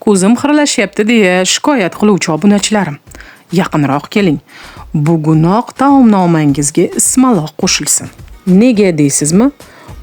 Ko'zim xiralashyapti deya shikoyat qiluvchi obunachilarim, yaqinroq keling. Bugunoq taomnomangizga ismaloq qo'shilsin. Nega deysizmi?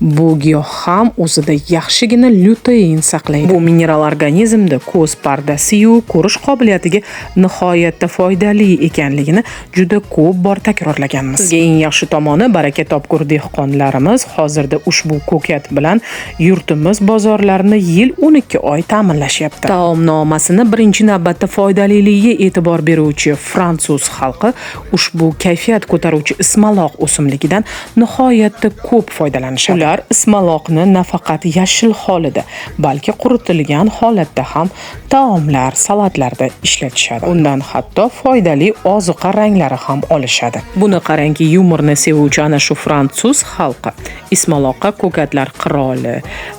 Bu giyoh ham o'zida yaxshigina lutein saqlaydi. Bu mineral organizmda ko'z pardasi-yu ko'rish qobiliyatiga nihoyatda foydali ekanligini juda ko'p bor takrorlaganmiz. Sizga eng yaxshi tomoni, baraka topkur dehqonlarimiz hozirda ushbu ko'kat bilan yurtimiz bozorlarini yil 12 oy ta'minlashyapti. Taomnomasini birinchi navbatda foydaliligiga e'tibor beruvchi fransuz xalqi ushbu kayfiyat ko'taruvchi ismaloq o'simligidan nihoyatda ko'p foydalanishadi. Ular ismaloqni nafaqat yashil holida, balki quritilgan holatda ham taomlar, salatlarda ishlatishadi. Undan hatto foydali ozuqa ranglari ham olishadi. Buni qarangki, yumorni sevuvchi ana shu fransuz xalqi ismaloqqa ko'katlar qiroli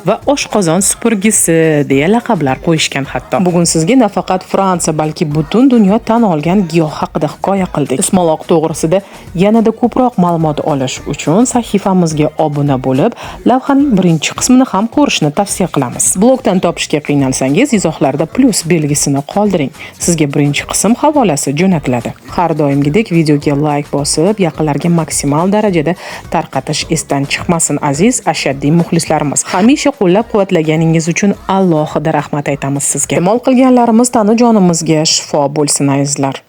va oshqozon supurgisi deya laqablar qo'yishgan hatto. Bugun sizga nafaqat Fransiya, balki butun dunyo tan olgan giyoh haqida hikoya qildik. Ismaloq to'g'risida yanada ko'proq ma'lumot olish uchun sahifamizga obuna bo'lib, lavhaning birinchi qismini ham ko'rishni tavsiya qilamiz. Blogdan topishga qiynalsangiz, izohlarda plus belgisini qoldiring. Sizga birinchi qism havolasi jo'natiladi. Har doimgidek videoga like bosib, yaqinlarga maksimal darajada tarqatish esdan chiqmasin aziz ashaddiy muxlislarimiz. Hamisha qo'llab-quvvatlaganingiz uchun alohida rahmat aytamiz sizga. Iste'mol qilganlarimiz tani jonimizga shifo bo'lsin azizlar.